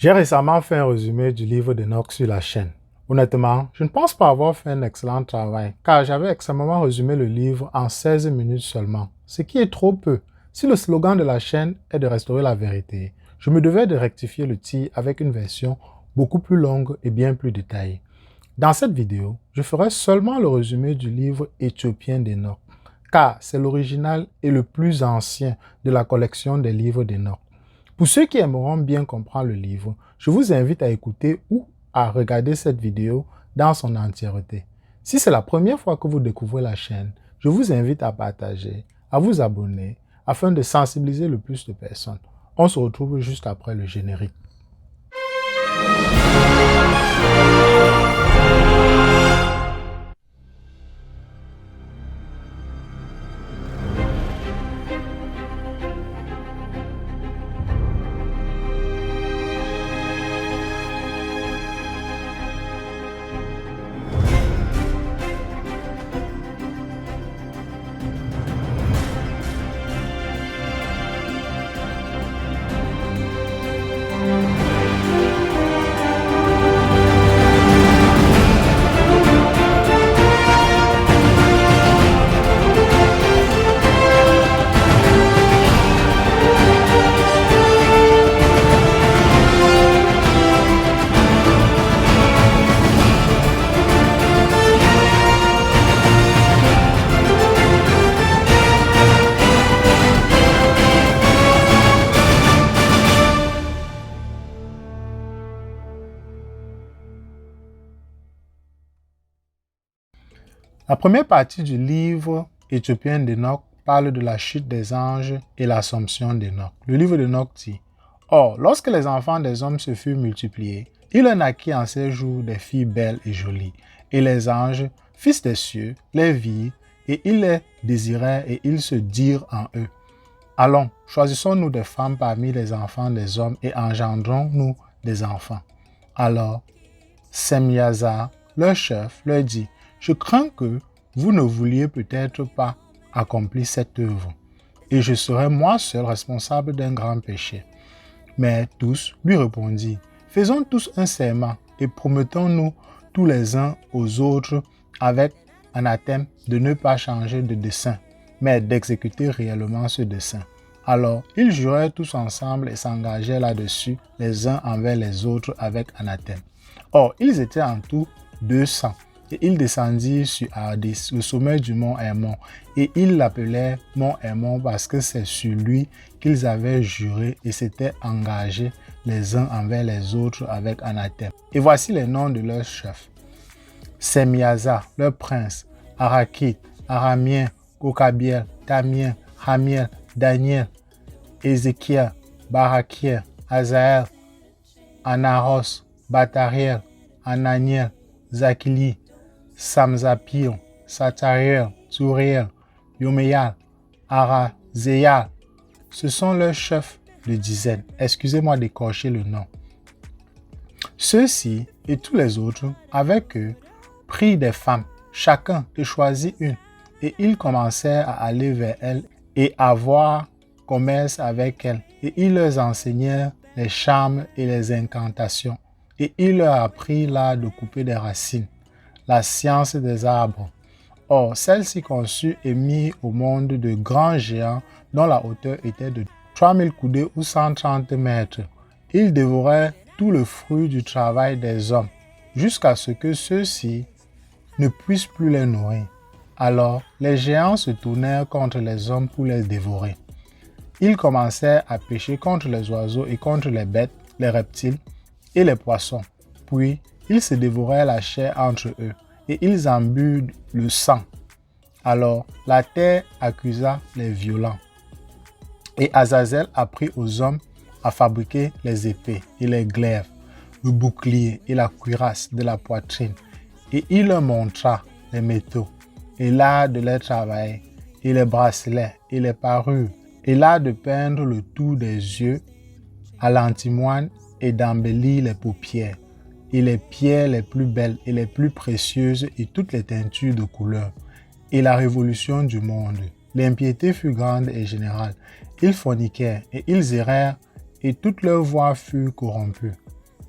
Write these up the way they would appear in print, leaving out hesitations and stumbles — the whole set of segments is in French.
J'ai récemment fait un résumé du livre d'Enoch sur la chaîne. Honnêtement, je ne pense pas avoir fait un excellent travail, car j'avais extrêmement résumé le livre en 16 minutes seulement, ce qui est trop peu. Si le slogan de la chaîne est de restaurer la vérité, je me devais de rectifier le tir avec une version beaucoup plus longue et bien plus détaillée. Dans cette vidéo, je ferai seulement le résumé du livre éthiopien d'Enoch, car c'est l'original et le plus ancien de la collection des livres d'Enoch. Pour ceux qui aimeront bien comprendre le livre, je vous invite à écouter ou à regarder cette vidéo dans son entièreté. Si c'est la première fois que vous découvrez la chaîne, je vous invite à partager, à vous abonner, afin de sensibiliser le plus de personnes. On se retrouve juste après le générique. La première partie du livre éthiopien d'Enoch parle de la chute des anges et l'assomption d'Enoch. Le livre d'Enoch dit: « Or, lorsque les enfants des hommes se furent multipliés, il en naquit en ces jours des filles belles et jolies. Et les anges, fils des cieux, les virent, et ils les désirèrent, et ils se dirent en eux: Allons, choisissons-nous des femmes parmi les enfants des hommes, et engendrons-nous des enfants. Alors, Semyaza, leur chef, leur dit: Je crains que vous ne vouliez peut-être pas accomplir cette œuvre, et je serai moi seul responsable d'un grand péché. Mais tous lui répondirent: Faisons tous un serment, et promettons-nous tous les uns aux autres avec anathème de ne pas changer de dessein, mais d'exécuter réellement ce dessein. Alors, ils jurèrent tous ensemble et s'engagèrent là-dessus les uns envers les autres avec anathème. Or, ils étaient en tout 200, et ils descendirent sur Ardis, le sommet du mont Hermon, et ils l'appelèrent mont Hermon parce que c'est sur lui qu'ils avaient juré et s'étaient engagés les uns envers les autres avec anathème. Et voici les noms de leurs chefs: Semyaza, leur prince, Arakit, Aramien, Kokabiel, Tamien, Hamiel, Daniel, Ézéchiel, Barakiel, Azaël, Anaros, Batariel, Ananiel, Zakili, Samzapion, Satariel, Tsuriel, Yomeyal, Arazéal. Ce sont leurs chefs de dizaines. Excusez-moi d'écorcher le nom. Ceux-ci et tous les autres, avec eux, prirent des femmes, chacun de choisit une, et ils commencèrent à aller vers elles et à avoir commerce avec elles. Et ils leur enseignèrent les charmes et les incantations. Et il leur apprit l'art de couper des racines, la science des arbres. Or, celle-ci conçut et mit au monde de grands géants dont la hauteur était de 3000 coudées ou 130 mètres. Ils dévoraient tout le fruit du travail des hommes, jusqu'à ce que ceux-ci ne puissent plus les nourrir. Alors, les géants se tournèrent contre les hommes pour les dévorer. Ils commencèrent à pécher contre les oiseaux et contre les bêtes, les reptiles et les poissons. Puis, ils se dévorèrent la chair entre eux, et ils en burent le sang. Alors, la terre accusa les violents. Et Azazel apprit aux hommes à fabriquer les épées et les glaives, le bouclier et la cuirasse de la poitrine. Et il leur montra les métaux, et l'art de les travailler, et les bracelets, et les parures, et l'art de peindre le tour des yeux à l'antimoine et d'embellir les paupières, et les pierres les plus belles et les plus précieuses et toutes les teintures de couleurs, et la révolution du monde. L'impiété fut grande et générale. Ils forniquèrent et ils errèrent et toutes leurs voix furent corrompues.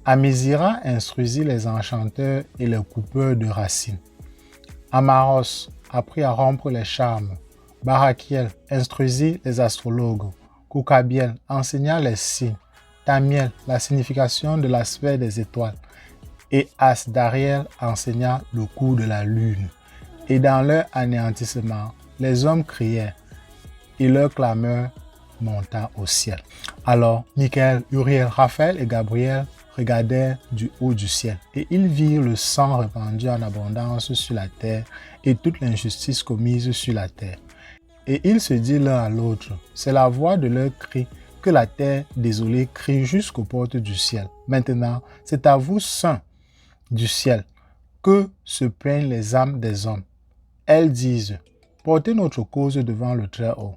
Amizira instruisit les enchanteurs et les coupeurs de racines. Amaros apprit à rompre les charmes. Barakiel instruisit les astrologues. Koukabiel enseigna les signes. Tamiel la signification de l'aspect des étoiles. Et Asdariel enseigna le cours de la lune. Et dans leur anéantissement, les hommes crièrent, et leur clameur monta au ciel. Alors Michael, Uriel, Raphaël et Gabriel regardèrent du haut du ciel, et ils virent le sang répandu en abondance sur la terre, et toute l'injustice commise sur la terre. Et ils se dirent l'un à l'autre, c'est la voix de leur cri que la terre désolée crie jusqu'aux portes du ciel. Maintenant, c'est à vous, saints du ciel, que se plaignent les âmes des hommes. Elles disent, portez notre cause devant le Très-Haut.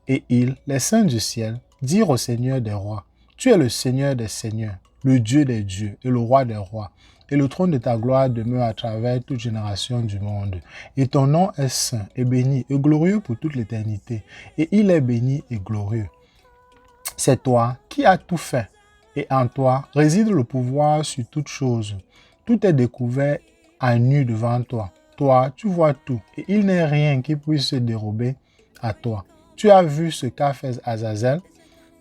Et ils, les saints du ciel, dirent au Seigneur des rois, tu es le Seigneur des seigneurs, le Dieu des dieux et le roi des rois. Et le trône de ta gloire demeure à travers toute génération du monde. Et ton nom est saint et béni et glorieux pour toute l'éternité. Et il est béni et glorieux. C'est toi qui as tout fait. Et en toi réside le pouvoir sur toutes choses. Tout est découvert à nu devant toi. Toi, tu vois tout. Et il n'est rien qui puisse se dérober à toi. Tu as vu ce qu'a fait Azazel,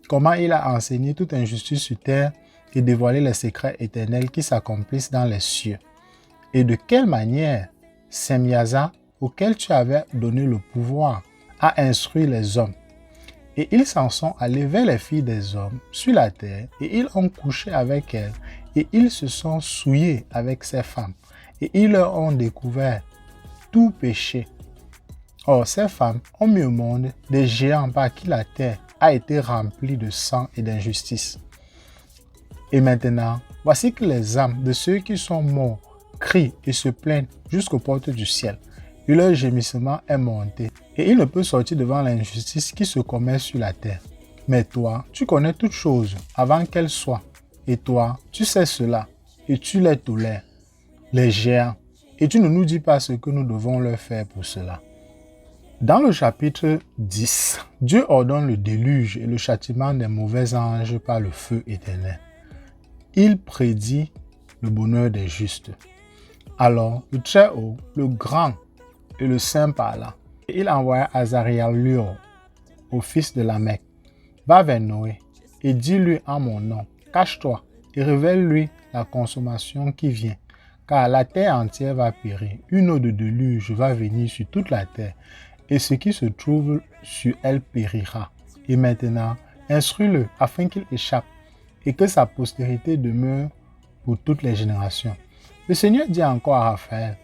comment il a enseigné toute injustice sur terre et dévoilé les secrets éternels qui s'accomplissent dans les cieux. Et de quelle manière Semyaza, auquel tu avais donné le pouvoir, a instruit les hommes. Et ils s'en sont allés vers les filles des hommes sur la terre, et ils ont couché avec elles, et ils se sont souillés avec ces femmes, et ils leur ont découvert tout péché. Or, ces femmes ont mis au monde des géants par qui la terre a été remplie de sang et d'injustice. Et maintenant, voici que les âmes de ceux qui sont morts crient et se plaignent jusqu'aux portes du ciel. Et leur gémissement est monté. Et il ne peut sortir devant l'injustice qui se commet sur la terre. Mais toi, tu connais toutes choses avant qu'elles soient. Et toi, tu sais cela. Et tu les tolères, les géants. Et tu ne nous dis pas ce que nous devons leur faire pour cela. Dans le chapitre 10, Dieu ordonne le déluge et le châtiment des mauvais anges par le feu éternel. Il prédit le bonheur des justes. Alors, le Très-Haut, le Grand et le Saint parla. Et il envoya Azariah au fils de Lamech. Va vers Noé et dis-lui en mon nom, cache-toi et révèle-lui la consommation qui vient. Car la terre entière va périr. Une eau de déluge va venir sur toute la terre. Et ce qui se trouve sur elle périra. Et maintenant, instruis-le afin qu'il échappe et que sa postérité demeure pour toutes les générations. Le Seigneur dit encore à Raphaël,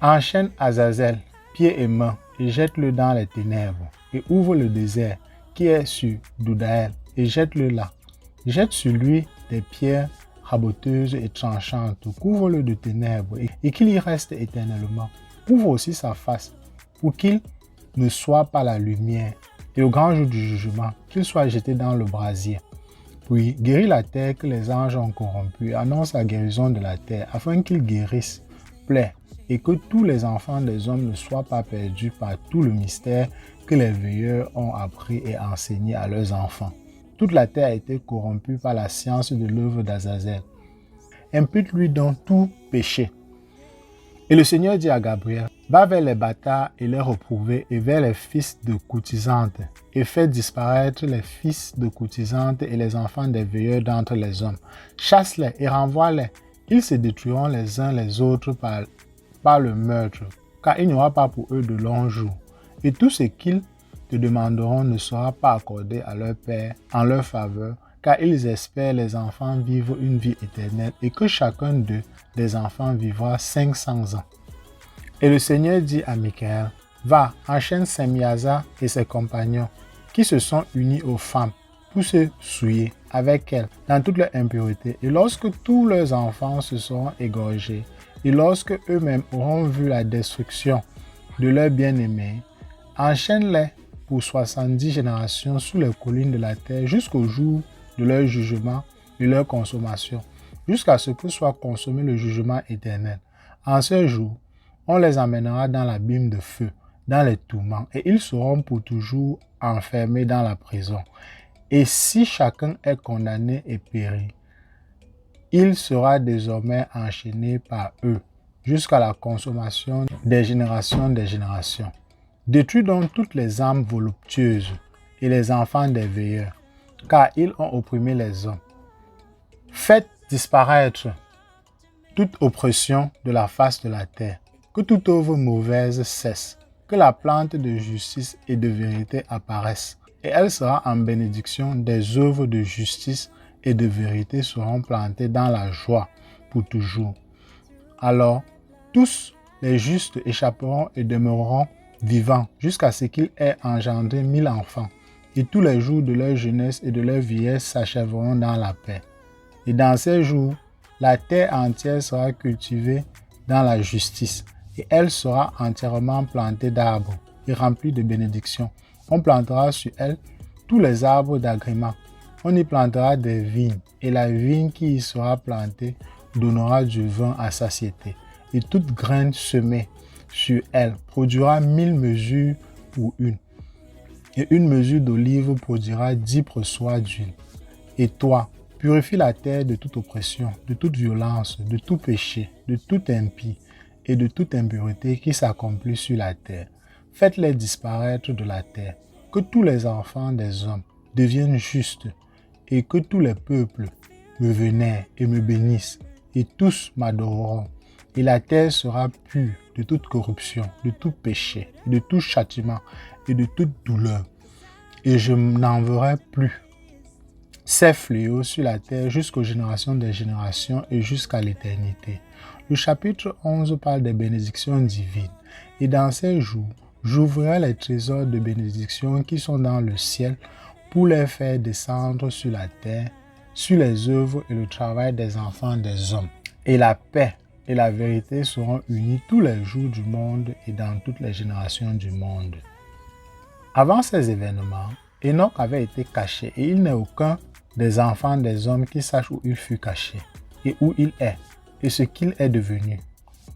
enchaîne Azazel, pieds et mains, et jette-le dans les ténèbres, et ouvre le désert qui est sur Doudaël, et jette-le là. Jette sur lui des pierres raboteuses et tranchantes, couvre-le de ténèbres, et qu'il y reste éternellement. Ouvre aussi sa face, pour qu'il ne soit pas la lumière, et au grand jour du jugement, qu'il soit jeté dans le brasier. Puis guéris la terre que les anges ont corrompue, annonce la guérison de la terre, afin qu'ils guérissent, plaît, et que tous les enfants des hommes ne soient pas perdus par tout le mystère que les veilleurs ont appris et enseigné à leurs enfants. Toute la terre a été corrompue par la science de l'œuvre d'Azazel. Impute-lui donc tout péché. Et le Seigneur dit à Gabriel, va vers les bâtards et les reprouvés et vers les fils de courtisantes et fais disparaître les fils de courtisantes et les enfants des veilleurs d'entre les hommes. Chasse-les et renvoie-les. Ils se détruiront les uns les autres par le meurtre, car il n'y aura pas pour eux de longs jours. Et tout ce qu'ils te demanderont ne sera pas accordé à leur père en leur faveur, car ils espèrent les enfants vivre une vie éternelle et que chacun d'eux, des enfants, vivra 500 ans. Et le Seigneur dit à Michaël, va, enchaîne Semyaza et ses compagnons qui se sont unis aux femmes pour se souiller avec elles dans toute leur impureté. Et lorsque tous leurs enfants se seront égorgés, et lorsque eux-mêmes auront vu la destruction de leurs bien-aimés, enchaîne-les pour 70 générations sous les collines de la terre jusqu'au jour de leur jugement et leur consommation, jusqu'à ce que soit consommé le jugement éternel. En ce jour, on les amènera dans l'abîme de feu, dans les tourments, et ils seront pour toujours enfermés dans la prison. Et si chacun est condamné et périt, il sera désormais enchaîné par eux jusqu'à la consommation des générations. Détruis donc toutes les âmes voluptueuses et les enfants des veilleurs, car ils ont opprimé les hommes. Faites disparaître toute oppression de la face de la terre, que toute œuvre mauvaise cesse, que la plante de justice et de vérité apparaisse, et elle sera en bénédiction. Des œuvres de justice et de vérité seront plantées dans la joie pour toujours. Alors, tous les justes échapperont et demeureront vivants jusqu'à ce qu'ils aient engendré 1000 enfants, et tous les jours de leur jeunesse et de leur vieillesse s'achèveront dans la paix. Et dans ces jours, la terre entière sera cultivée dans la justice, et elle sera entièrement plantée d'arbres et remplie de bénédictions. On plantera sur elle tous les arbres d'agrément. On y plantera des vignes, et la vigne qui y sera plantée donnera du vin à satiété. Et toute graine semée sur elle produira 1000 mesures pour une. Et une mesure d'olive produira 10 pressoirs d'huile. Et toi, purifie la terre de toute oppression, de toute violence, de tout péché, de toute impie et de toute impureté qui s'accomplit sur la terre. Faites-les disparaître de la terre. Que tous les enfants des hommes deviennent justes et que tous les peuples me vénèrent et me bénissent et tous m'adoreront. Et la terre sera pure de toute corruption, de tout péché, de tout châtiment et de toute douleur. Et je n'enverrai plus ces fléaux sur la terre jusqu'aux générations des générations et jusqu'à l'éternité. Le chapitre 11 parle des bénédictions divines. Et dans ces jours, j'ouvrirai les trésors de bénédictions qui sont dans le ciel pour les faire descendre sur la terre, sur les œuvres et le travail des enfants des hommes. Et la paix et la vérité seront unies tous les jours du monde et dans toutes les générations du monde. Avant ces événements, Enoch avait été caché et il n'est aucun des enfants des hommes qui sache où il fut caché et où il est et ce qu'il est devenu.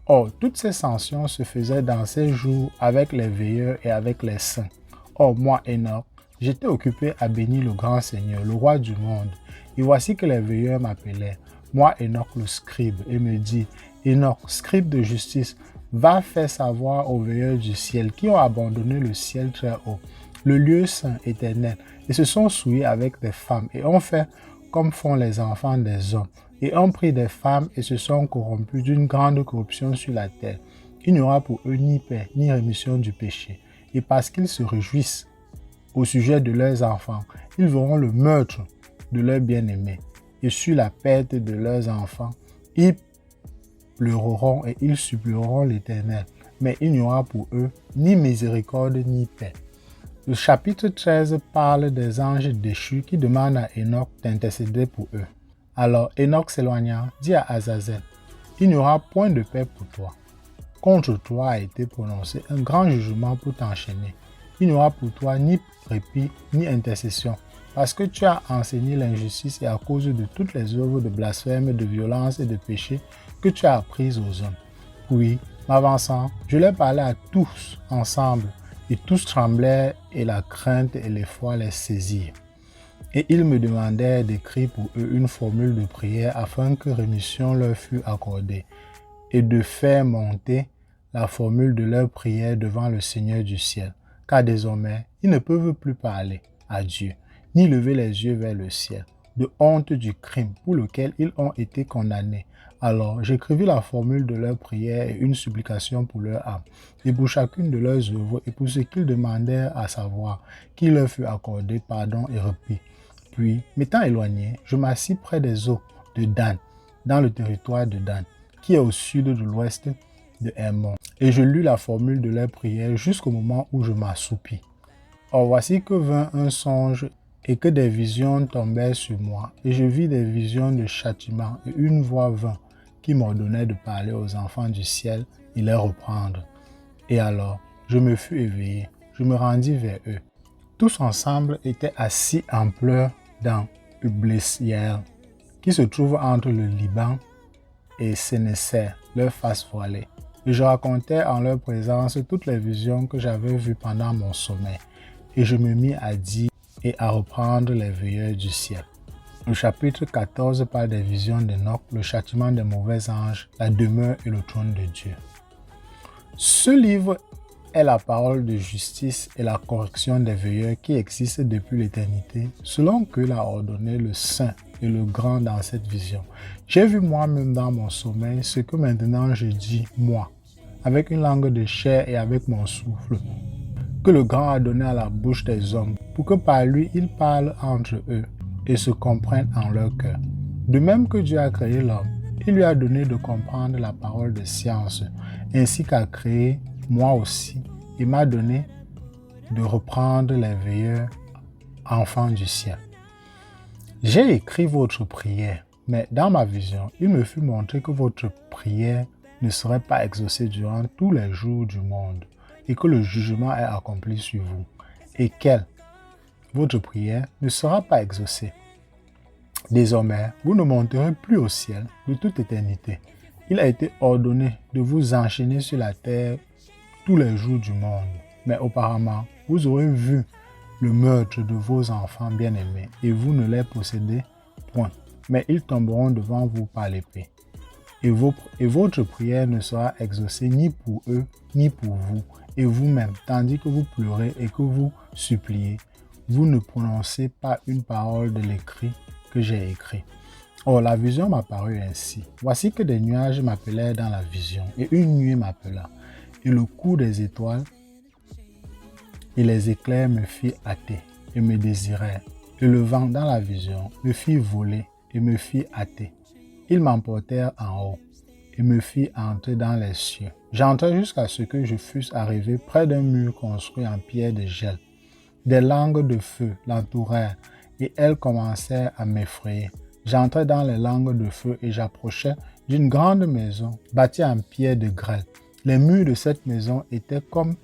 Or, toutes ces sanctions se faisaient dans ces jours avec les veilleurs et avec les saints. Or, moi, Enoch, j'étais occupé à bénir le grand Seigneur, le roi du monde. Et voici que les veilleurs m'appelaient, moi, Enoch le scribe, et me dit, Enoch, scribe de justice, va faire savoir aux veilleurs du ciel qui ont abandonné le ciel très haut, le lieu saint éternel, et se sont souillés avec des femmes, et ont fait comme font les enfants des hommes, et ont pris des femmes et se sont corrompus d'une grande corruption sur la terre. Il n'y aura pour eux ni paix, ni rémission du péché. Et parce qu'ils se réjouissent au sujet de leurs enfants, ils verront le meurtre de leurs bien-aimés. Et sur la perte de leurs enfants, ils pleureront et ils supplieront l'Éternel. Mais il n'y aura pour eux ni miséricorde ni paix. Le chapitre 13 parle des anges déchus qui demandent à Enoch d'intercéder pour eux. Alors Enoch s'éloigna, dit à Azazel, « Il n'y aura point de paix pour toi. Contre toi a été prononcé un grand jugement pour t'enchaîner. Il n'y aura pour toi ni répit ni intercession, parce que tu as enseigné l'injustice et à cause de toutes les œuvres de blasphème, de violence et de péché que tu as apprises aux hommes. » Puis, m'avançant, je leur parlais à tous ensemble, et tous tremblèrent et la crainte et l'effroi les saisirent. Et ils me demandèrent d'écrire pour eux une formule de prière afin que rémission leur fût accordée, et de faire monter la formule de leur prière devant le Seigneur du ciel, car désormais ils ne peuvent plus parler à Dieu, ni lever les yeux vers le ciel, de honte du crime pour lequel ils ont été condamnés. Alors j'écrivis la formule de leur prière et une supplication pour leur âme, et pour chacune de leurs œuvres, et pour ce qu'ils demandèrent, à savoir qu'il leur fût accordé pardon et répit. Puis, m'étant éloigné, je m'assis près des eaux de Dan, dans le territoire de Dan, qui est au sud de l'ouest de Hermon. Et je lus la formule de leur prière jusqu'au moment où je m'assoupis. Or voici que vint un songe et que des visions tombèrent sur moi. Et je vis des visions de châtiment et une voix vint qui m'ordonnait de parler aux enfants du ciel et les reprendre. Et alors, je me fus éveillé, je me rendis vers eux. Tous ensemble étaient assis en pleurs dans Ublis-Yael, qui se trouve entre le Liban et Sénécer, leur face voilée. Et je racontais en leur présence toutes les visions que j'avais vues pendant mon sommeil. Et je me mis à dire et à reprendre les veilleurs du ciel. Le chapitre 14 parle des visions d'Enoch, le châtiment des mauvais anges, la demeure et le trône de Dieu. Ce livre est la parole de justice et la correction des veilleurs qui existent depuis l'éternité, selon que l'a ordonné le Saint et le Grand dans cette vision. J'ai vu moi-même dans mon sommeil ce que maintenant je dis, moi, avec une langue de chair et avec mon souffle, que le Grand a donné à la bouche des hommes, pour que par lui ils parlent entre eux et se comprennent en leur cœur. De même que Dieu a créé l'homme, il lui a donné de comprendre la parole de science, ainsi qu'a créé moi aussi, il m'a donné de reprendre les veilleurs enfants du ciel. J'ai écrit votre prière, mais dans ma vision, il me fut montré que votre prière ne serait pas exaucée durant tous les jours du monde et que le jugement est accompli sur vous et qu'elle, votre prière, ne sera pas exaucée. Désormais, vous ne monterez plus au ciel de toute éternité. Il a été ordonné de vous enchaîner sur la terre tous les jours du monde. Mais auparavant, vous aurez vu le meurtre de vos enfants bien-aimés et vous ne les possédez point. Mais ils tomberont devant vous par l'épée. Et votre prière ne sera exaucée ni pour eux, ni pour vous, et vous-même, tandis que vous pleurez et que vous suppliez, vous ne prononcez pas une parole de l'écrit que j'ai écrit. Or, la vision m'apparut ainsi. Voici que des nuages m'appelèrent dans la vision, et une nuée m'appela, et le cours des étoiles et les éclairs me fit hâter et me désirait. Et le vent dans la vision me fit voler et me fit hâter. Ils m'emportèrent en haut et me fit entrer dans les cieux. J'entrai jusqu'à ce que je fusse arrivé près d'un mur construit en pierre de gel. Des langues de feu l'entourèrent et elles commencèrent à m'effrayer. J'entrai dans les langues de feu et j'approchai d'une grande maison bâtie en pierre de grêle. Les murs de cette maison étaient comme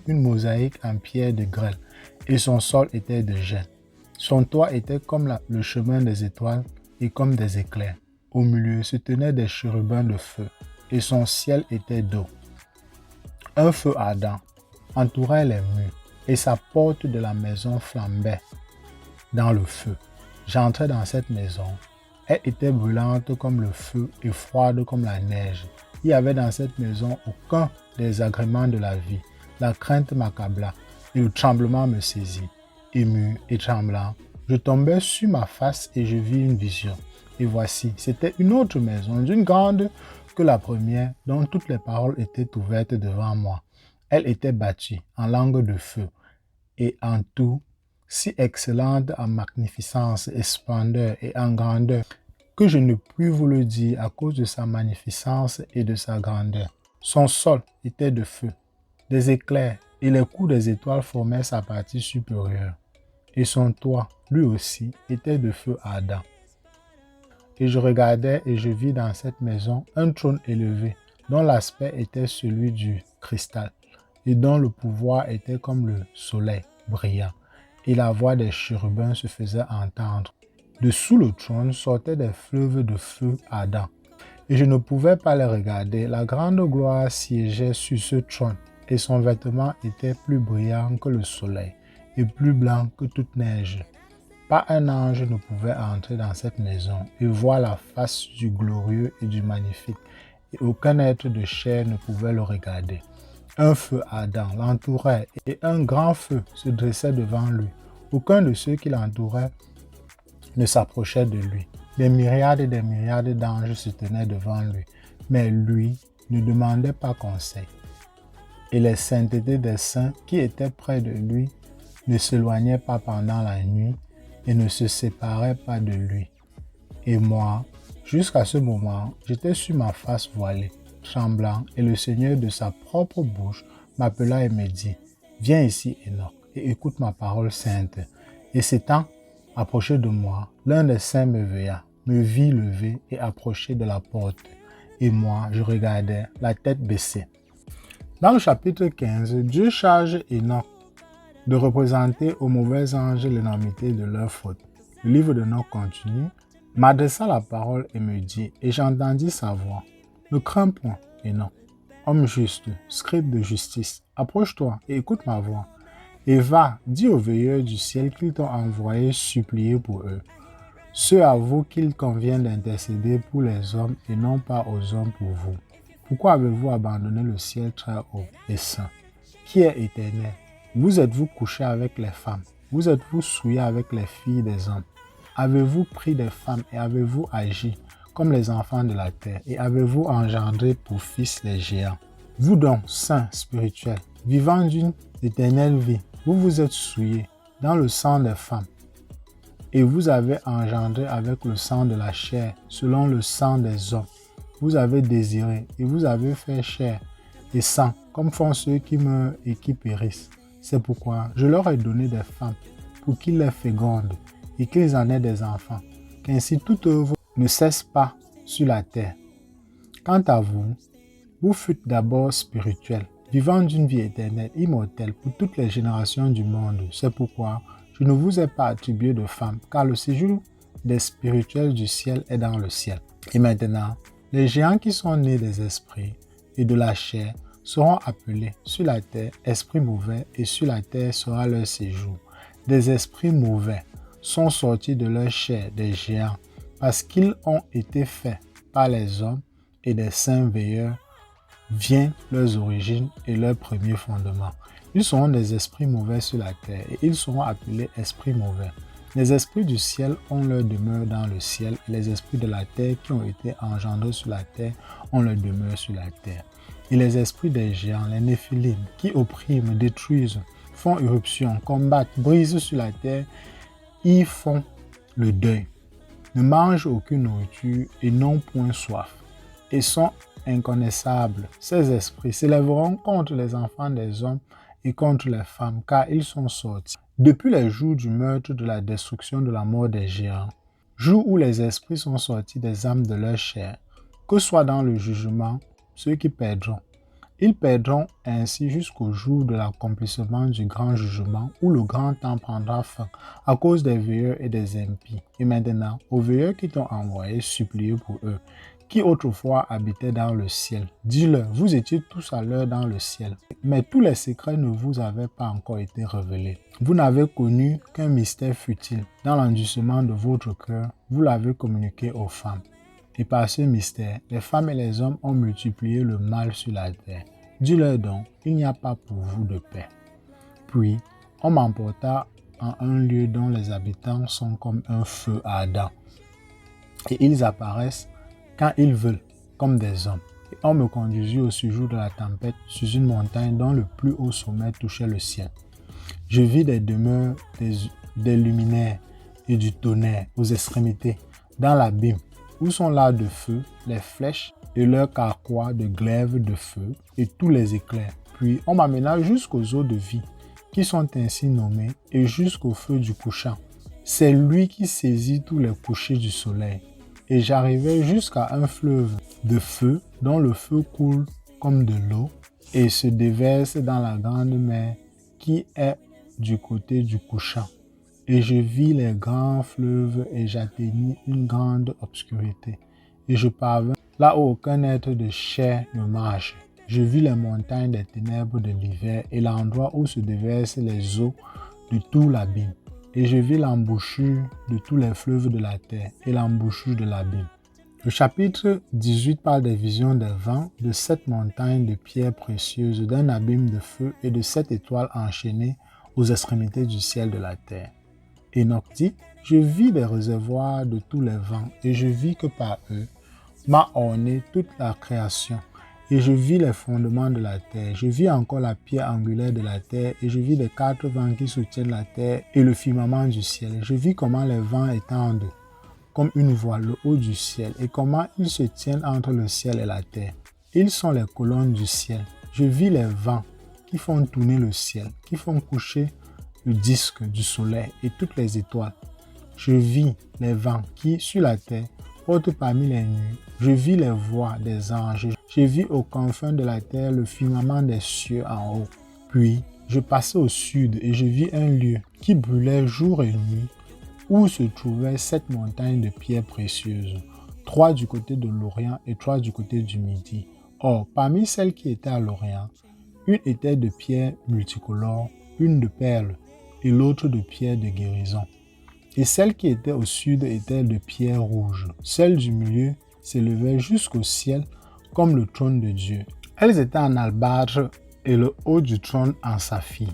une mosaïque en pierre de grêle et son sol était de gel. Son toit était comme le chemin des étoiles et comme des éclairs. Au milieu se tenaient des chérubins de feu et son ciel était d'eau. Un feu ardent entourait les murs et sa porte de la maison flambait dans le feu. J'entrai dans cette maison. Elle était brûlante comme le feu et froide comme la neige. Il n'y avait dans cette maison aucun des agréments de la vie. La crainte m'accabla et le tremblement me saisit. Ému et tremblant, je tombai sur ma face et je vis une vision. Et voici, c'était une autre maison, d'une grande que la première, dont toutes les paroles étaient ouvertes devant moi. Elle était bâtie en langue de feu et en tout, si excellente en magnificence et splendeur et en grandeur, que je ne puis vous le dire à cause de sa magnificence et de sa grandeur. Son sol était de feu, des éclairs et les coups des étoiles formaient sa partie supérieure. Et son toit, lui aussi, était de feu ardent. Et je regardais et je vis dans cette maison un trône élevé, dont l'aspect était celui du cristal, et dont le pouvoir était comme le soleil brillant. Et la voix des chérubins se faisait entendre. Dessous le trône sortaient des fleuves de feu ardent. Et je ne pouvais pas les regarder. La grande gloire siégeait sur ce trône, et son vêtement était plus brillant que le soleil, et plus blanc que toute neige. Pas un ange ne pouvait entrer dans cette maison et voir la face du glorieux et du magnifique, et aucun être de chair ne pouvait le regarder. Un feu ardent l'entourait, et un grand feu se dressait devant lui. Aucun de ceux qui l'entouraient ne s'approchait de lui. Des myriades et des myriades d'anges se tenaient devant lui, mais lui ne demandait pas conseil. Et les saintetés des saints qui étaient près de lui ne s'éloignaient pas pendant la nuit et ne se séparaient pas de lui. Et moi, jusqu'à ce moment, j'étais sur ma face voilée, tremblant, et le Seigneur de sa propre bouche m'appela et me dit, « Viens ici, Enoch, et écoute ma parole sainte. » Et s'étant approché de moi, l'un des saints m'éveilla, me vit lever et approcher de la porte. Et moi, je regardais, la tête baissée. Dans le chapitre 15, Dieu charge Enoch de représenter aux mauvais anges l'énormité de leur faute. Le livre de Enoch continue, m'adressa la parole et me dit, et j'entendis sa voix, « Ne crains point, Enoch, homme juste, scribe de justice, approche-toi et écoute ma voix. Et va, dis aux veilleurs du ciel qu'ils t'ont envoyé supplier pour eux. Ceux à vous qu'il convient d'intercéder pour les hommes et non pas aux hommes pour vous. Pourquoi avez-vous abandonné le ciel très haut et saint, qui est éternel? Vous êtes-vous couché avec les femmes? Vous êtes-vous souillé avec les filles des hommes? Avez-vous pris des femmes et avez-vous agi comme les enfants de la terre et avez-vous engendré pour fils les géants? Vous donc, saints spirituels, vivant d'une éternelle vie, vous vous êtes souillés dans le sang des femmes et vous avez engendré avec le sang de la chair, selon le sang des hommes. Vous avez désiré et vous avez fait chair et sang, comme font ceux qui meurent et qui périssent. C'est pourquoi je leur ai donné des femmes pour qu'ils les fécondent et qu'ils en aient des enfants, qu'ainsi toute œuvre ne cesse pas sur la terre. Quant à vous, vous fûtes d'abord spirituels, vivant d'une vie éternelle, immortelle pour toutes les générations du monde. C'est pourquoi je ne vous ai pas attribué de femmes, car le séjour des spirituels du ciel est dans le ciel. Et maintenant, les géants qui sont nés des esprits et de la chair seront appelés sur la terre esprits mauvais, et sur la terre sera leur séjour. Des esprits mauvais sont sortis de leur chair des géants, parce qu'ils ont été faits par les hommes, et des saints veilleurs vient leurs origines et leurs premiers fondements. Ils seront des esprits mauvais sur la terre et ils seront appelés esprits mauvais. Les esprits du ciel ont leur demeure dans le ciel et les esprits de la terre qui ont été engendrés sur la terre ont leur demeure sur la terre. Et les esprits des géants, les néphilim, qui oppriment, détruisent, font irruption, combattent, brisent sur la terre, y font le deuil, ne mangent aucune nourriture et n'ont point soif, et sont inconnaissables. Ces esprits s'élèveront contre les enfants des hommes et contre les femmes, car ils sont sortis depuis les jours du meurtre, de la destruction, de la mort des géants, jour où les esprits sont sortis des âmes de leur chair, que soit dans le jugement ceux qui perdront. Ils perdront ainsi jusqu'au jour de l'accomplissement du grand jugement, où le grand temps prendra fin à cause des veilleurs et des impies. Et maintenant, aux veilleurs qui t'ont envoyé, suppliez pour eux, qui autrefois habitaient dans le ciel. Dis-leur, vous étiez tous à l'heure dans le ciel, mais tous les secrets ne vous avaient pas encore été révélés. Vous n'avez connu qu'un mystère futile. Dans l'endurcissement de votre cœur, vous l'avez communiqué aux femmes. Et par ce mystère, les femmes et les hommes ont multiplié le mal sur la terre. Dis-leur donc, il n'y a pas pour vous de paix. Puis, on m'emporta en un lieu dont les habitants sont comme un feu ardent. Et ils apparaissent quand ils veulent, comme des hommes. Et on me conduisit au séjour de la tempête sur une montagne dont le plus haut sommet touchait le ciel. Je vis des demeures, des luminaires et du tonnerre aux extrémités, dans l'abîme, où sont là de feu, les flèches et leurs carquois de glaive de feu et tous les éclairs. Puis on m'amena jusqu'aux eaux de vie, qui sont ainsi nommées, et jusqu'au feu du couchant. C'est lui qui saisit tous les couchers du soleil. Et j'arrivai jusqu'à un fleuve de feu, dont le feu coule comme de l'eau, et se déverse dans la grande mer qui est du côté du couchant. Et je vis les grands fleuves et j'atteignis une grande obscurité. Et je parvins là où aucun être de chair ne marche. Je vis les montagnes des ténèbres de l'hiver et l'endroit où se déversent les eaux de tout l'abîme. Et je vis l'embouchure de tous les fleuves de la terre et l'embouchure de l'abîme. Le chapitre 18 parle des visions des vents, de 7 montagnes de pierres précieuses, d'un abîme de feu et de 7 étoiles enchaînées aux extrémités du ciel de la terre. Enoch dit, je vis des réservoirs de tous les vents et je vis que par eux m'a orné toute la création. Et je vis les fondements de la terre. Je vis encore la pierre angulaire de la terre et je vis les 4 vents qui soutiennent la terre et le firmament du ciel. Je vis comment les vents étendent comme une voile le haut du ciel et comment ils se tiennent entre le ciel et la terre. Ils sont les colonnes du ciel. Je vis les vents qui font tourner le ciel, qui font coucher le disque du soleil et toutes les étoiles. Je vis les vents qui, sur la terre, portent parmi les nuées. Je vis les voix des anges. Je vis aux confins de la terre le firmament des cieux en haut. Puis, je passai au sud et je vis un lieu qui brûlait jour et nuit, où se trouvaient 7 montagnes de pierres précieuses, 3 du côté de l'Orient et 3 du côté du Midi. Or, parmi celles qui étaient à l'Orient, une était de pierre multicolore, une de perles et l'autre de pierre de guérison. Et celle qui était au sud était de pierre rouge. Celle du milieu s'élevait jusqu'au ciel comme le trône de Dieu. Elles étaient en albâtre et le haut du trône en saphir.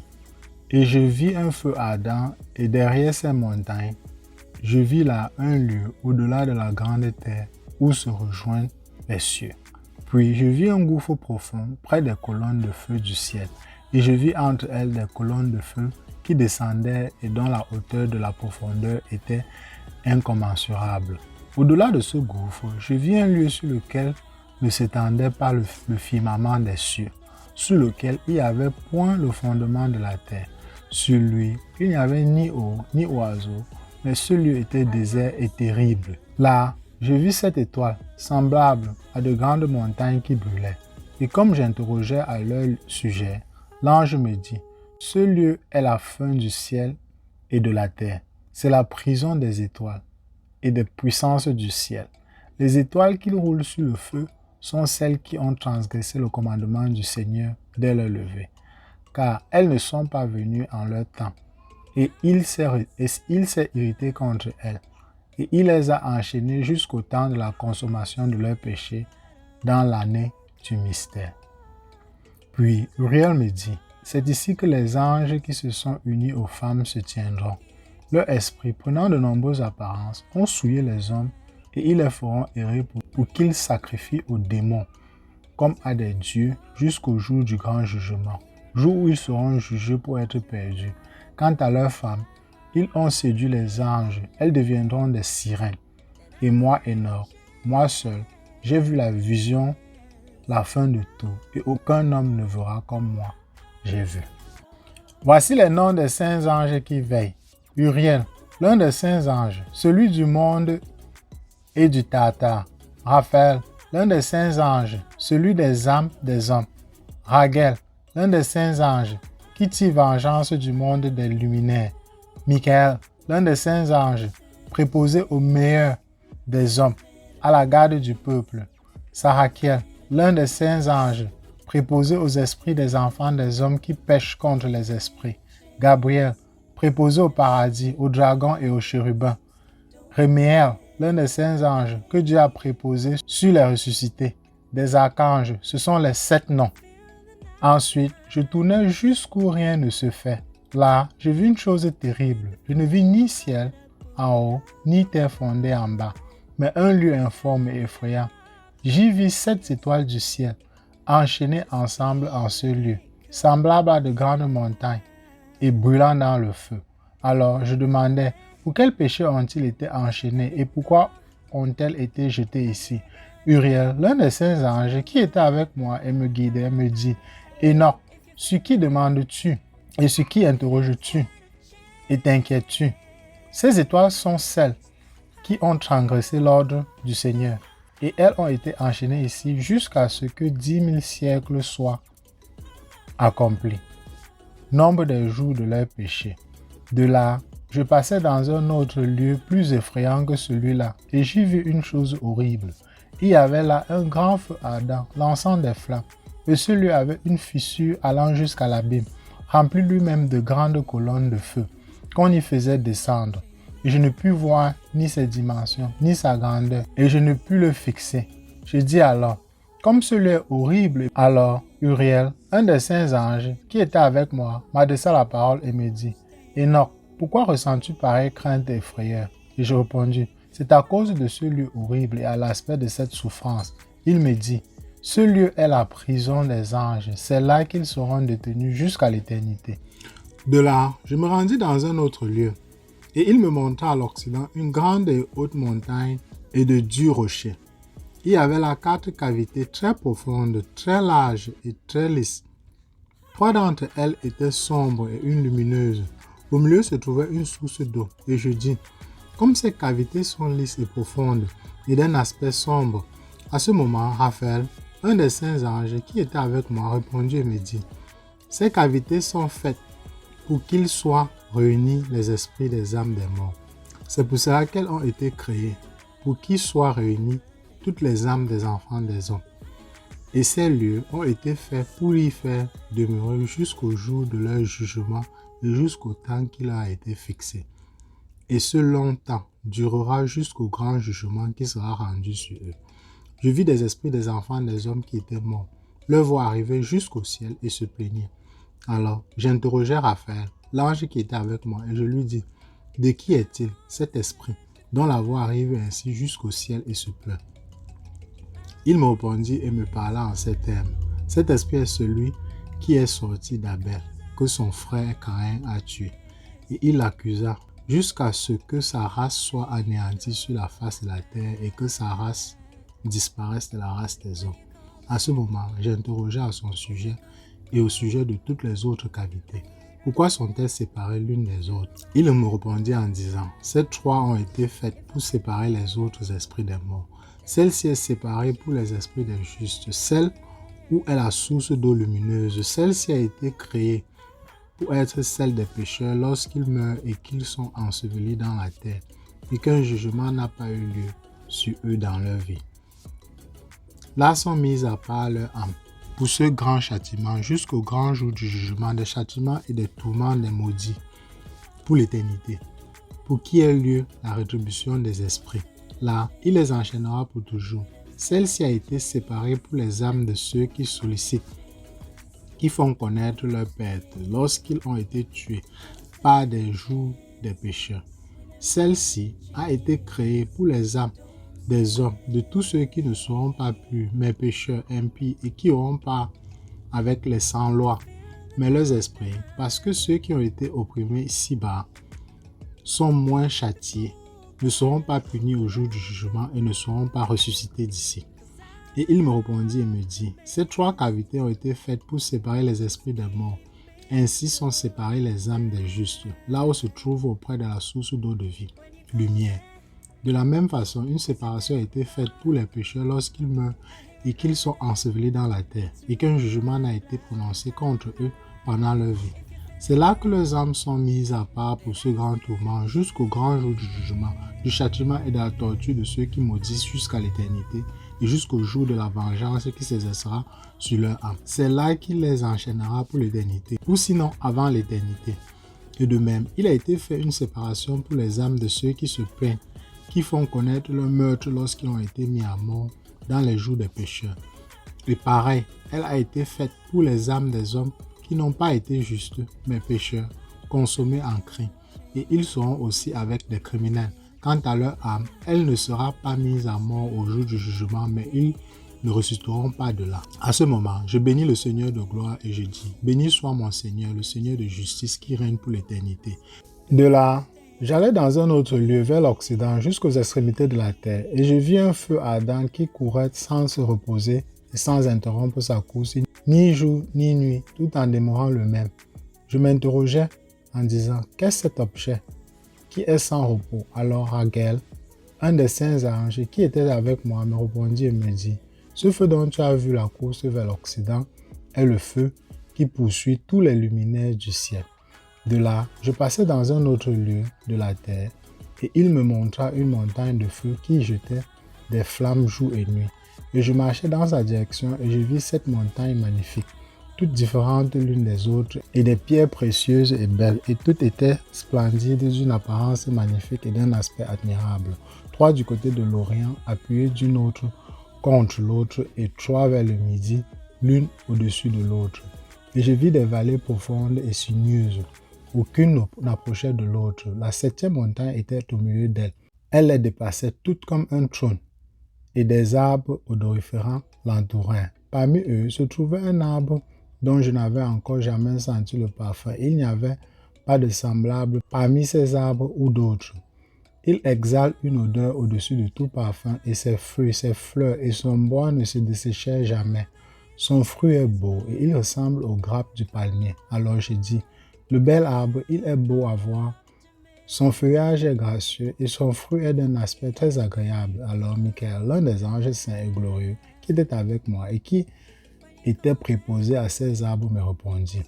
Et je vis un feu ardent et derrière ces montagnes, je vis là un lieu au-delà de la grande terre où se rejoignent les cieux. Puis je vis un gouffre profond près des colonnes de feu du ciel. Et je vis entre elles des colonnes de feu qui descendaient et dont la hauteur de la profondeur était incommensurable. Au-delà de ce gouffre, je vis un lieu sur lequel ne s'étendait pas le firmament des cieux, sur lequel il n'y avait point le fondement de la terre. Sur lui, il n'y avait ni eau, ni oiseau, mais ce lieu était désert et terrible. Là, je vis cette étoile, semblable à de grandes montagnes qui brûlaient. Et comme j'interrogeais à leur sujet, l'ange me dit, ce lieu est la fin du ciel et de la terre. C'est la prison des étoiles et des puissances du ciel. Les étoiles qui roulent sur le feu sont celles qui ont transgressé le commandement du Seigneur dès leur lever, car elles ne sont pas venues en leur temps. Et il s'est irrité contre elles, et il les a enchaînées jusqu'au temps de la consommation de leurs péchés dans l'année du mystère. Puis Uriel me dit, c'est ici que les anges qui se sont unis aux femmes se tiendront. Leur esprit, prenant de nombreuses apparences, ont souillé les hommes et ils les feront errer pour qu'ils sacrifient aux démons, comme à des dieux, jusqu'au jour du grand jugement, jour où ils seront jugés pour être perdus. Quant à leurs femmes, ils ont séduit les anges, elles deviendront des sirènes. Et moi, Enoch, moi seul, j'ai vu la vision, la fin de tout, et aucun homme ne verra comme moi, j'ai vu. Voici les noms des saints anges qui veillent. Uriel, l'un des saints anges, celui du monde et du Tartare. Raphaël, l'un des saints anges, celui des âmes des hommes. Raguel, l'un des saints anges, qui tire vengeance du monde des luminaires. Michael, l'un des saints anges, préposé au meilleur des hommes, à la garde du peuple. Sarakiel, l'un des saints anges, préposé aux esprits des enfants des hommes qui pêchent contre les esprits. Gabriel, préposé au paradis, aux dragons et aux chérubins. Rémiel, l'un des saints anges que Dieu a préposé sur les ressuscités. Des archanges, ce sont les 7 noms. Ensuite, je tournai jusqu'où rien ne se fait. Là, je vis une chose terrible. Je ne vis ni ciel en haut, ni terre fondée en bas, mais un lieu informe et effrayant. J'y vis 7 étoiles du ciel, enchaînées ensemble en ce lieu, semblables à de grandes montagnes et brûlant dans le feu. Alors je demandais, pour quel péché ont-ils été enchaînés et pourquoi ont-elles été jetées ici? Uriel, l'un des saints anges qui était avec moi et me guidait, me dit, Enoch, sur qui demandes-tu et sur qui interroges-tu et t'inquiètes-tu? Ces étoiles sont celles qui ont transgressé l'ordre du Seigneur et elles ont été enchaînées ici jusqu'à ce que 10 000 siècles soient accomplis. Nombre des jours de leur péché. De là, je passais dans un autre lieu plus effrayant que celui-là et j'y vis une chose horrible. Il y avait là un grand feu ardent, lançant des flammes, et ce lieu avait une fissure allant jusqu'à l'abîme, rempli lui-même de grandes colonnes de feu, qu'on y faisait descendre. Et je ne pus voir ni ses dimensions, ni sa grandeur, et je ne pus le fixer. Je dis alors, comme ce lieu est horrible, alors Uriel, un des saints anges qui était avec moi, m'adressa la parole et me dit, Enoch, pourquoi ressens-tu pareille crainte et frayeur? Et je répondis, c'est à cause de ce lieu horrible et à l'aspect de cette souffrance. Il me dit, ce lieu est la prison des anges, c'est là qu'ils seront détenus jusqu'à l'éternité. De là, je me rendis dans un autre lieu, et il me montra à l'Occident une grande et haute montagne et de durs rochers. Il y avait là 4 cavités très profondes, très larges et très lisses. 3 d'entre elles étaient sombres et une lumineuse. Au milieu se trouvait une source d'eau, et je dis, comme ces cavités sont lisses et profondes et d'un aspect sombre, à ce moment, Raphaël, un des saints anges qui était avec moi, répondit et me dit, ces cavités sont faites pour qu'ils soient réunis les esprits des âmes des morts. C'est pour cela qu'elles ont été créées, pour qu'ils soient réunis toutes les âmes des enfants des hommes. Et ces lieux ont été faits pour y faire demeurer jusqu'au jour de leur jugement et jusqu'au temps qui leur a été fixé. Et ce long temps durera jusqu'au grand jugement qui sera rendu sur eux. Je vis des esprits des enfants des hommes qui étaient morts, leur voix arriver jusqu'au ciel et se plaigner. Alors j'interrogeai Raphaël, l'ange qui était avec moi, et je lui dis, de qui est-il, cet esprit, dont la voix arrive ainsi jusqu'au ciel et se plaint? Il me répondit et me parla en ces termes. Cet esprit est celui qui est sorti d'Abel, que son frère Caïn a tué. Et il l'accusa jusqu'à ce que sa race soit anéantie sur la face de la terre et que sa race disparaisse de la race des hommes. À ce moment, j'interrogeai à son sujet et au sujet de toutes les autres cavités. Pourquoi sont-elles séparées l'une des autres? Il me répondit en disant, ces trois ont été faites pour séparer les autres esprits des morts. Celle-ci est séparée pour les esprits des justes, celle où est la source d'eau lumineuse. Celle-ci a été créée pour être celle des pécheurs lorsqu'ils meurent et qu'ils sont ensevelis dans la terre, et qu'un jugement n'a pas eu lieu sur eux dans leur vie. Là sont mises à part leur âme pour ce grand châtiment jusqu'au grand jour du jugement, des châtiments et des tourments des maudits pour l'éternité, pour qu'il y ait lieu la rétribution des esprits. Là, il les enchaînera pour toujours. Celle-ci a été séparée pour les âmes de ceux qui sollicitent, qui font connaître leur perte lorsqu'ils ont été tués par des jours des pécheurs. Celle-ci a été créée pour les âmes des hommes, de tous ceux qui ne seront pas purs, mais pécheurs, impies, et qui auront part avec les sans-lois, mais leurs esprits, parce que ceux qui ont été opprimés ici-bas sont moins châtiés, ne seront pas punis au jour du jugement et ne seront pas ressuscités d'ici. Et il me répondit et me dit, ces trois cavités ont été faites pour séparer les esprits des morts. Ainsi sont séparées les âmes des justes, là où se trouve auprès de la source d'eau de vie, lumière. De la même façon, une séparation a été faite pour les pécheurs lorsqu'ils meurent et qu'ils sont ensevelis dans la terre, et qu'un jugement n'a été prononcé contre eux pendant leur vie. C'est là que leurs âmes sont mises à part pour ce grand tourment jusqu'au grand jour du jugement, du châtiment et de la torture de ceux qui maudissent jusqu'à l'éternité et jusqu'au jour de la vengeance qui s'exercera sur leur âme. C'est là qu'il les enchaînera pour l'éternité, ou sinon avant l'éternité. Et de même, il a été fait une séparation pour les âmes de ceux qui se plaignent, qui font connaître leur meurtre lorsqu'ils ont été mis à mort dans les jours des pécheurs. Et pareil, elle a été faite pour les âmes des hommes qui n'ont pas été justes, mais pécheurs, consommés en crime. Et ils seront aussi avec des criminels. Quant à leur âme, elle ne sera pas mise à mort au jour du jugement, mais ils ne ressusciteront pas de là. À ce moment, je bénis le Seigneur de gloire et je dis, béni soit mon Seigneur, le Seigneur de justice qui règne pour l'éternité. De là, j'allais dans un autre lieu vers l'Occident jusqu'aux extrémités de la terre, et je vis un feu ardent qui courait sans se reposer et sans interrompre sa course, ni jour ni nuit, tout en demeurant le même. Je m'interrogeais en disant, qu'est-ce cet objet qui est sans repos? Alors Raguel, un des saints anges qui était avec moi, me répondit et me dit, ce feu dont tu as vu la course vers l'Occident est le feu qui poursuit tous les luminaires du ciel. De là, je passais dans un autre lieu de la terre, et il me montra une montagne de feu qui jetait des flammes jour et nuit. Et je marchais dans sa direction et je vis cette montagne magnifique, toutes différentes l'une des autres, et des pierres précieuses et belles, et toutes étaient splendides d'une apparence magnifique et d'un aspect admirable. Trois du côté de l'Orient, appuyées d'une autre contre l'autre, et trois vers le midi, l'une au-dessus de l'autre. Et je vis des vallées profondes et sinueuses. Aucune n'approchait de l'autre. La septième montagne était au milieu d'elle. Elle les dépassait toutes comme un trône, et des arbres odoriférants l'entouraient. Parmi eux se trouvait un arbre dont je n'avais encore jamais senti le parfum. Il n'y avait pas de semblable parmi ces arbres ou d'autres. Il exhale une odeur au-dessus de tout parfum, et ses feuilles, ses fleurs et son bois ne se desséchaient jamais. Son fruit est beau et il ressemble aux grappes du palmier. Alors je dis, le bel arbre, il est beau à voir. Son feuillage est gracieux et son fruit est d'un aspect très agréable. Alors Michael, l'un des anges saints et glorieux, qui était avec moi et qui était préposé à ces arbres, me répondit.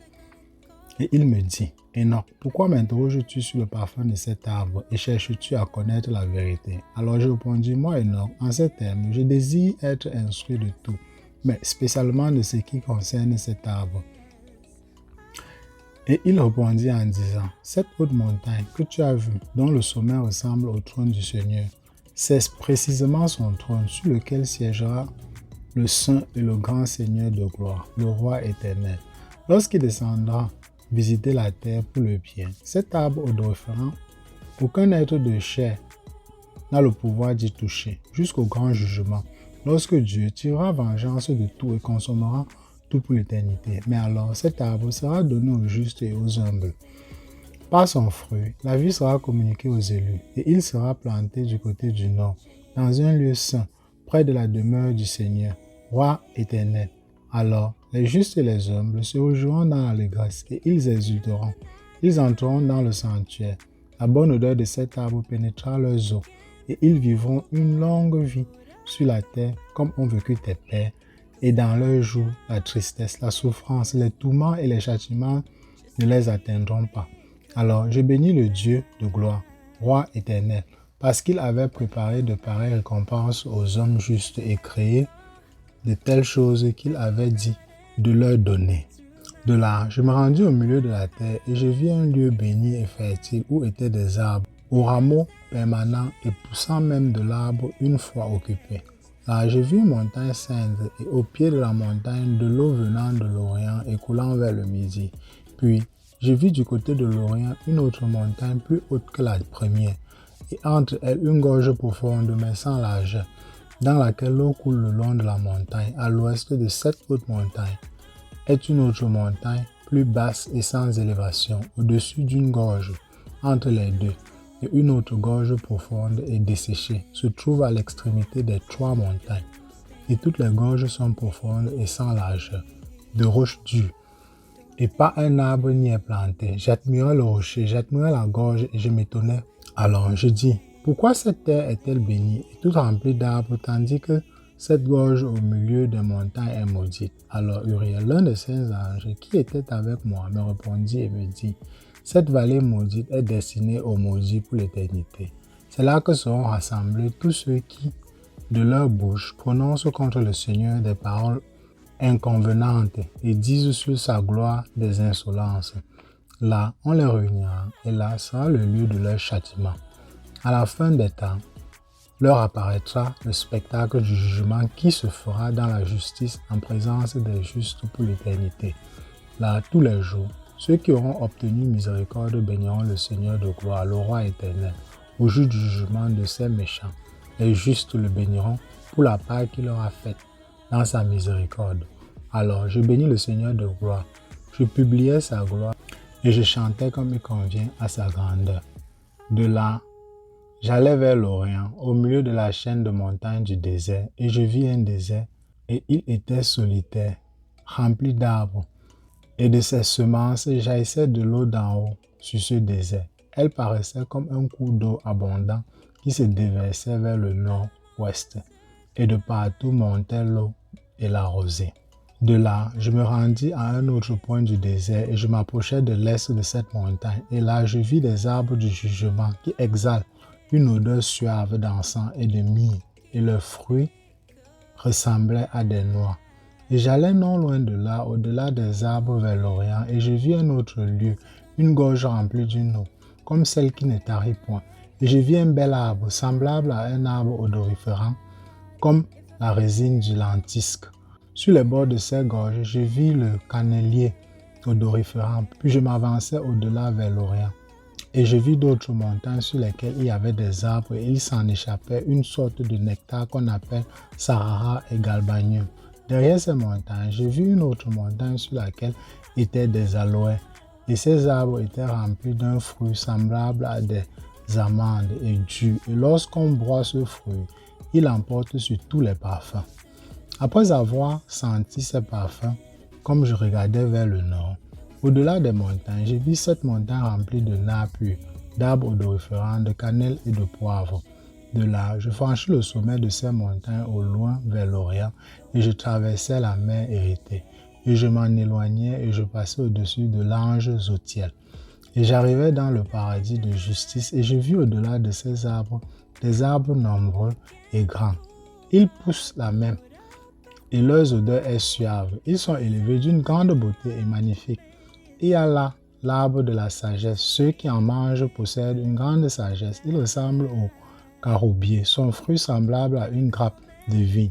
Et il me dit, Enoch, pourquoi m'interroges-tu sur le parfum de cet arbre et cherches-tu à connaître la vérité? Alors je répondis, moi Enoch, en ces termes, je désire être instruit de tout. mais spécialement de ce qui concerne cet arbre. Et il répondit en disant, cette haute montagne que tu as vue, dont le sommet ressemble au trône du Seigneur, c'est précisément son trône sur lequel siégera le Saint et le grand Seigneur de gloire, le Roi éternel. Lorsqu'il descendra visiter la terre pour le bien, cet arbre odoriférant, aucun être de chair n'a le pouvoir d'y toucher, jusqu'au grand jugement, lorsque Dieu tirera vengeance de tout et consommera tout pour l'éternité. Mais alors cet arbre sera donné aux justes et aux humbles. Par son fruit, la vie sera communiquée aux élus, et il sera planté du côté du nord, dans un lieu saint, près de la demeure du Seigneur, Roi éternel. Alors, les justes et les humbles se réjouiront dans l'allégresse, et ils exulteront. Ils entreront dans le sanctuaire. La bonne odeur de cet arbre pénétrera leurs os, et ils vivront une longue vie sur la terre, comme ont vécu tes pères, et dans leurs jours, la tristesse, la souffrance, les tourments et les châtiments ne les atteindront pas. Alors je bénis le Dieu de gloire, Roi éternel, parce qu'il avait préparé de pareilles récompenses aux hommes justes et créé de telles choses qu'il avait dit de leur donner. De là, je me rendis au milieu de la terre et je vis un lieu béni et fertile où étaient des arbres, aux rameaux permanents et poussant même de l'arbre une fois occupés. Là, je vis une montagne sainte et au pied de la montagne de l'eau venant de l'Orient et coulant vers le midi. Puis, je vis du côté de l'Orient une autre montagne plus haute que la première, et entre elles une gorge profonde mais sans largeur, dans laquelle l'eau coule le long de la montagne. À l'ouest de cette haute montagne est une autre montagne plus basse et sans élévation, au-dessus d'une gorge. Entre les deux, et une autre gorge profonde et desséchée se trouve à l'extrémité des trois montagnes. Et toutes les gorges sont profondes et sans largeur, de roches dures. Et pas un arbre n'y est planté. J'admirais le rocher, j'admirais la gorge et je m'étonnais. Alors je dis, pourquoi cette terre est-elle bénie et toute remplie d'arbres, tandis que cette gorge au milieu des montagnes est maudite? Alors Uriel, l'un des saints anges qui était avec moi, me répondit et me dit, cette vallée maudite est destinée aux maudits pour l'éternité. C'est là que seront rassemblés tous ceux qui, de leur bouche, prononcent contre le Seigneur des paroles inconvenantes et disent sur sa gloire des insolences. Là, on les réunira et là sera le lieu de leur châtiment. À la fin des temps, leur apparaîtra le spectacle du jugement qui se fera dans la justice en présence des justes pour l'éternité. Là, tous les jours, ceux qui auront obtenu miséricorde béniront le Seigneur de gloire, le Roi éternel, au jour du jugement de ces méchants. Les justes le béniront pour la part qu'il leur a faite dans sa miséricorde. Alors je bénis le Seigneur de gloire, je publiais sa gloire et je chantais comme il convient à sa grandeur. De là, j'allais vers l'Orient, au milieu de la chaîne de montagnes du désert, et je vis un désert, et il était solitaire, rempli d'arbres, et de ses semences jaillissait de l'eau d'en haut sur ce désert. Elle paraissait comme un cours d'eau abondant qui se déversait vers le nord-ouest, et de partout montait l'eau et la rosée. De là, je me rendis à un autre point du désert et je m'approchai de l'est de cette montagne. Et là, je vis des arbres du jugement qui exhalent une odeur suave d'encens et de myrrhe, et leurs fruits ressemblaient à des noix. Et j'allais non loin de là, au-delà des arbres vers l'Orient, et je vis un autre lieu, une gorge remplie d'une eau, comme celle qui ne tarit point. Et je vis un bel arbre, semblable à un arbre odoriférant, comme la résine du lentisque. Sur les bords de ces gorges, je vis le cannelier odoriférant, puis je m'avançai au-delà vers l'Orient. Et je vis d'autres montagnes sur lesquelles il y avait des arbres et il s'en échappait une sorte de nectar qu'on appelle Sarara et Galbanium. Derrière ces montagnes, j'ai vu une autre montagne sur laquelle étaient des aloès. Et ces arbres étaient remplis d'un fruit semblable à des amandes et dur. Et lorsqu'on broie ce fruit, il emporte sur tous les parfums. Après avoir senti ces parfums, comme je regardais vers le nord, au-delà des montagnes, j'ai vu cette montagne remplie de nard pur, d'arbres odoriférants, de cannelle et de poivre. De là, je franchis le sommet de ces montagnes au loin vers l'Orient et je traversais la mer héritée. Et je m'en éloignais et je passais au-dessus de l'ange Zotiel. Et j'arrivais dans le paradis de justice et je vis au-delà de ces arbres des arbres nombreux et grands. Ils poussent la même et leur odeur est suave. Ils sont élevés d'une grande beauté et magnifique. Il y a là l'arbre de la sagesse. Ceux qui en mangent possèdent une grande sagesse. Il ressemble au caroubier. Son fruit semblable à une grappe de vigne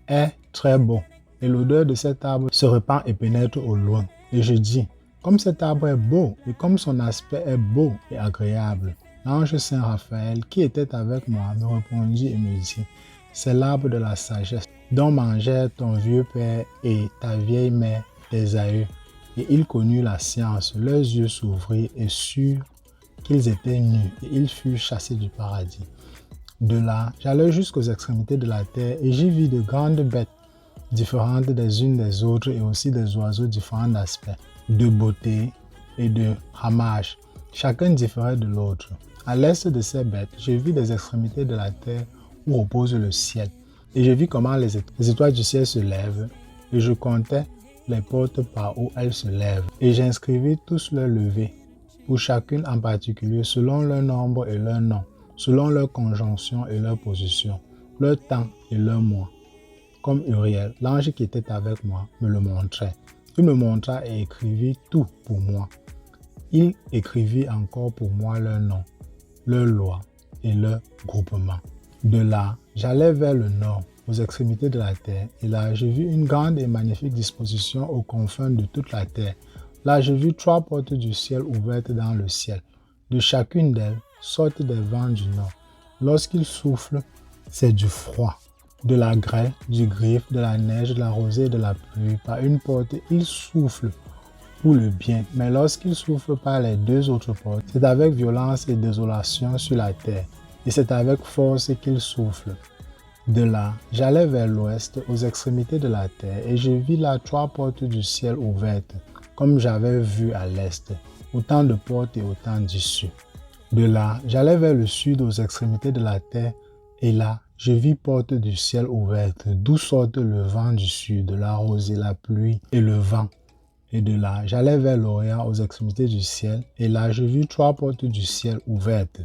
est très bon. Et l'odeur de cet arbre se répand et pénètre au loin. Et je dis, comme cet arbre est beau et comme son aspect est beau et agréable, l'ange Saint Raphaël qui était avec moi me répondit et me dit, c'est l'arbre de la sagesse dont mangeaient ton vieux père et ta vieille mère, tes aïeux. Et il connut la science, leurs yeux s'ouvrirent et surent qu'ils étaient nus, et ils furent chassés du paradis. De là, j'allai jusqu'aux extrémités de la terre, et j'y vis de grandes bêtes, différentes des unes des autres, et aussi des oiseaux différents d'aspect, de beauté et de ramage. Chacun différait de l'autre. À l'est de ces bêtes, je vis des extrémités de la terre où repose le ciel. Et je vis comment les étoiles du ciel se lèvent, et je comptais les portes par où elles se lèvent. Et j'inscrivis tous leurs levées, pour chacune en particulier, selon leur nombre et leur nom, selon leur conjonction et leur position, leur temps et leur mois. Comme Uriel, l'ange qui était avec moi, me le montrait. Il me montra et écrivit tout pour moi. Il écrivit encore pour moi leur nom, leur loi et leur groupement. De là, j'allais vers le nord, aux extrémités de la terre, et là, je vis une grande et magnifique disposition aux confins de toute la terre. Là, je vis 3 portes du ciel ouvertes dans le ciel. De chacune d'elles sortent des vents du nord. Lorsqu'ils soufflent, c'est du froid, de la grêle, du griffe, de la neige, de la rosée et de la pluie. Par une porte, ils soufflent pour le bien, mais lorsqu'ils soufflent par les 2 autres portes, c'est avec violence et désolation sur la terre, et c'est avec force qu'ils soufflent. De là, j'allais vers l'ouest, aux extrémités de la terre, et je vis là 3 portes du ciel ouvertes, comme j'avais vu à l'est, autant de portes et autant d'issues. De là, j'allais vers le sud, aux extrémités de la terre, et là, je vis portes du ciel ouvertes, d'où sortent le vent du sud, la rosée, la pluie et le vent. Et de là, j'allais vers l'Orient, aux extrémités du ciel, et là, je vis 3 portes du ciel ouvertes,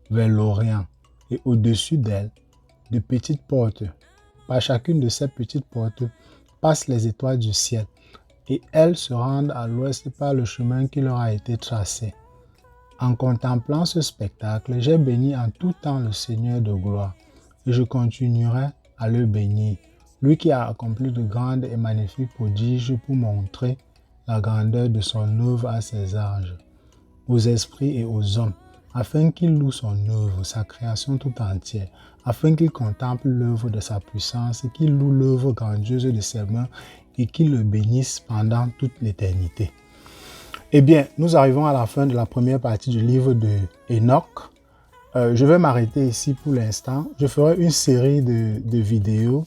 vers l'Orient, et au-dessus d'elles, de petites portes. Par chacune de ces petites portes passent les étoiles du ciel, et elles se rendent à l'ouest par le chemin qui leur a été tracé. En contemplant ce spectacle, j'ai béni en tout temps le Seigneur de gloire, et je continuerai à le bénir, lui qui a accompli de grandes et magnifiques prodiges pour montrer la grandeur de son œuvre à ses anges, aux esprits et aux hommes, afin qu'ils louent son œuvre, sa création tout entière, afin qu'ils contemplent l'œuvre de sa puissance, qu'ils louent l'œuvre grandiose de ses mains et qu'ils le bénissent pendant toute l'éternité. Eh bien, nous arrivons à la fin de la première partie du livre de Enoch. Je vais m'arrêter ici pour l'instant. Je ferai une série de vidéos.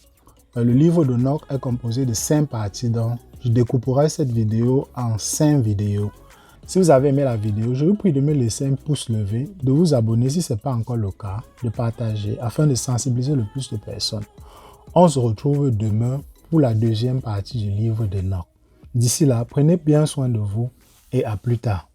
Le livre d'Enoch est composé de 5 parties, donc je découperai cette vidéo en 5 vidéos. Si vous avez aimé la vidéo, je vous prie de me laisser un pouce levé, de vous abonner si ce n'est pas encore le cas, de partager afin de sensibiliser le plus de personnes. On se retrouve demain pour la deuxième partie du livre d'Enoch. D'ici là, prenez bien soin de vous et à plus tard.